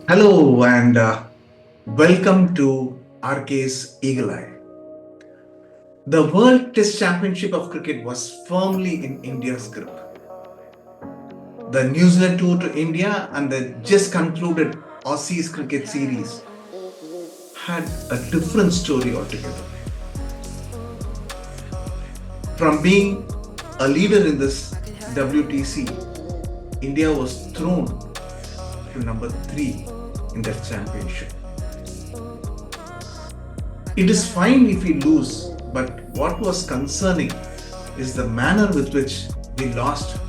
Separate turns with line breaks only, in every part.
Hello and welcome to RKs Eagle Eye. The World Test Championship of Cricket was firmly in India's grip. The New Zealand tour to India and the just concluded Aussies cricket series had a different story altogether. From being a leader in this WTC, India was thrown to number 3 in that championship. It is fine if we lose, but what was concerning is the manner with which we lost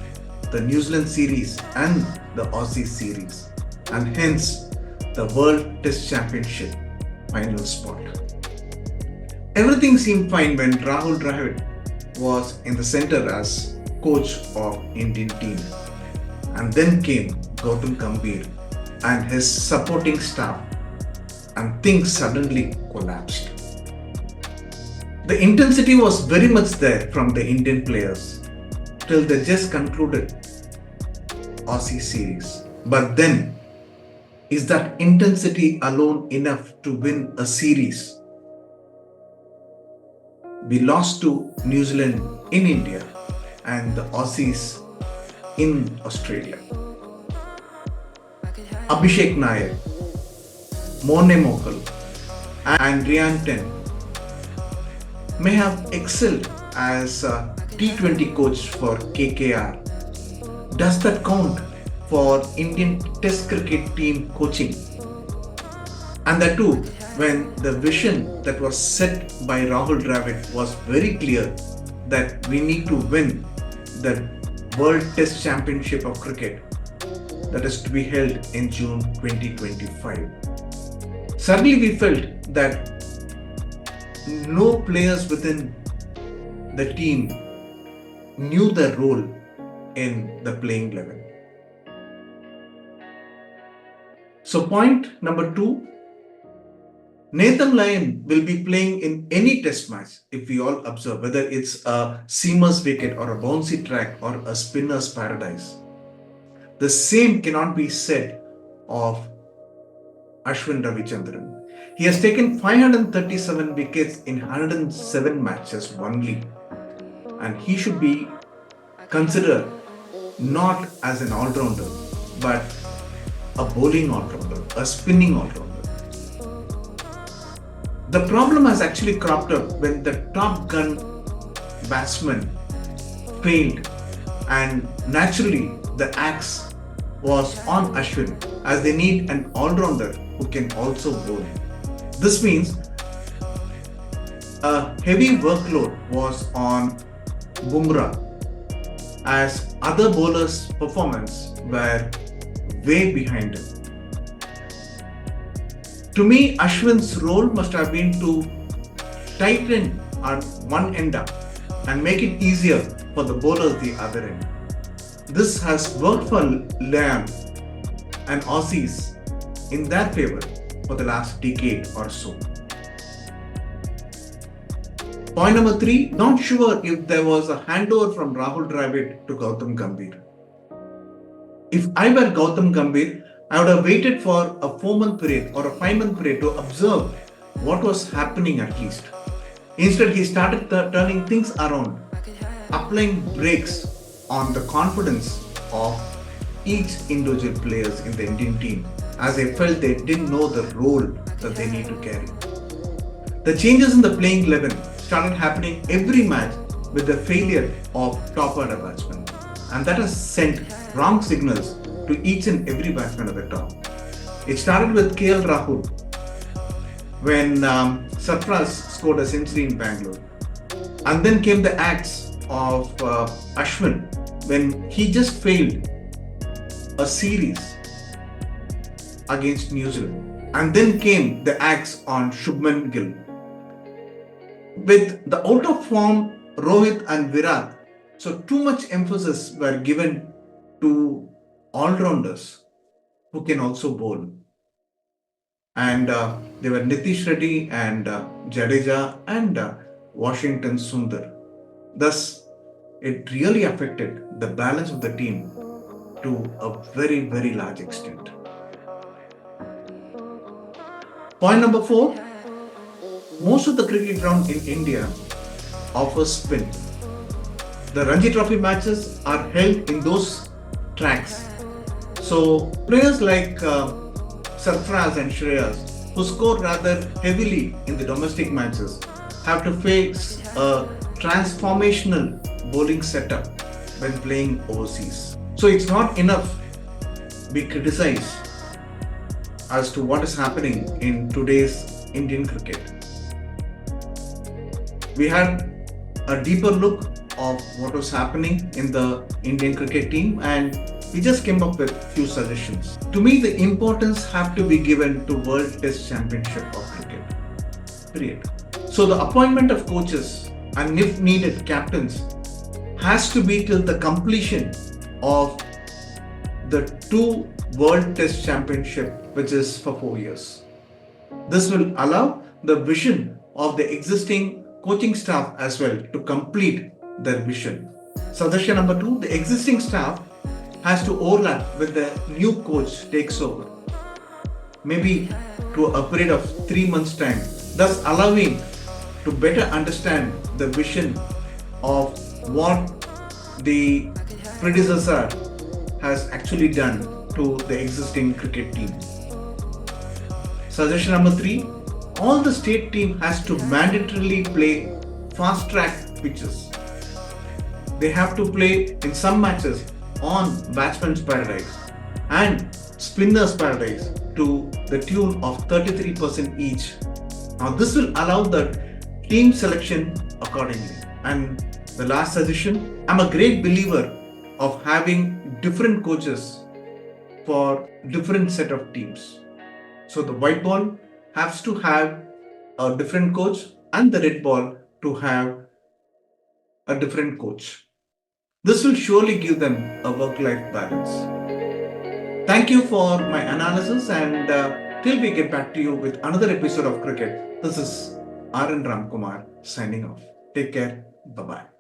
the New Zealand series and the Aussie series, and hence the World Test Championship final spot. Everything seemed fine when Rahul Dravid was in the center as coach of Indian team, and then came Gautam Gambhir and his supporting staff, and things suddenly collapsed. The intensity was very much there from the Indian players till they just concluded Aussie series. But then, is that intensity alone enough to win a series? We lost to New Zealand in India and the Aussies in Australia. Abhishek Nair, Morne Mokal, and Ryan Ten may have excelled as a T20 coach for KKR. Does that count for Indian Test cricket team coaching? And that too, when the vision that was set by Rahul Dravid was very clear that we need to win the World Test Championship of Cricket that is to be held in June 2025. Suddenly we felt that no players within the team knew their role in the playing 11. So point number 2, Nathan Lyon will be playing in any test match if we all observe, whether it's a seamer's wicket or a bouncy track or a spinner's paradise. The same cannot be said of Ashwin Ravichandran. He has taken 537 wickets in 107 matches only, and he should be considered not as an all-rounder, but a bowling all-rounder, a spinning all-rounder. The problem has actually cropped up when the top gun batsman failed, and naturally the axe was on Ashwin as they need an all-rounder who can also bowl. This means a heavy workload was on Bumrah as other bowlers' performance were way behind him. To me, Ashwin's role must have been to tighten on one end up and make it easier for the bowlers the other end. This has worked for Lyon and Aussies in their favour for the last decade or so. Point number 3, not sure if there was a handover from Rahul Dravid to Gautam Gambhir. If I were Gautam Gambhir, I would have waited for a 4-month period or a 5-month period to observe what was happening at least. Instead, he started turning things around, applying brakes on the confidence of each individual players in the Indian team, as they felt they didn't know the role that they need to carry. The changes in the playing 11 started happening every match with the failure of top order batsmen, and that has sent wrong signals to each and every batsman at the top. It started with KL Rahul when Sarfraz scored a century in Bangalore, and then came the axe of Ashwin when he just failed a series against New Zealand, and then came the axe on Shubman Gill. With the out of form Rohit and Virat, so too much emphasis were given to all-rounders who can also bowl. And they were Nitish Reddy and Jadeja and Washington Sundar. Thus, it really affected the balance of the team to a very, very large extent. Point number 4, most of the cricket ground in India offers spin. The Ranji Trophy matches are held in those tracks. So players like Sarfraz and Shreyas, who score rather heavily in the domestic matches, have to face a transformational bowling setup when playing overseas. So it's not enough we criticize as to what is happening in today's Indian cricket. We had a deeper look of what was happening in the Indian cricket team, and we just came up with few suggestions. To me, the importance have to be given to World Test Championship of Cricket. Period. So the appointment of coaches and if needed captains has to be till the completion of the 2 World Test Championship, which is for 4 years. This will allow the vision of the existing coaching staff as well to complete their vision. Suggestion number 2, the existing staff has to overlap with the new coach takes over, maybe to a period of 3 months' time, thus allowing to better understand the vision of what the predecessor has actually done to the existing cricket team. Suggestion number 3, all the state team has to mandatorily play fast track pitches. They have to play in some matches on batsman's paradise and spinner's paradise to the tune of 33% each. Now this will allow the team selection accordingly. And the last suggestion, I'm a great believer of having different coaches for different set of teams. So the white ball has to have a different coach and the red ball to have a different coach. This will surely give them a work-life balance. Thank you for my analysis, and till we get back to you with another episode of Cricket, this is R.N. Ramkumar signing off. Take care. Bye-bye.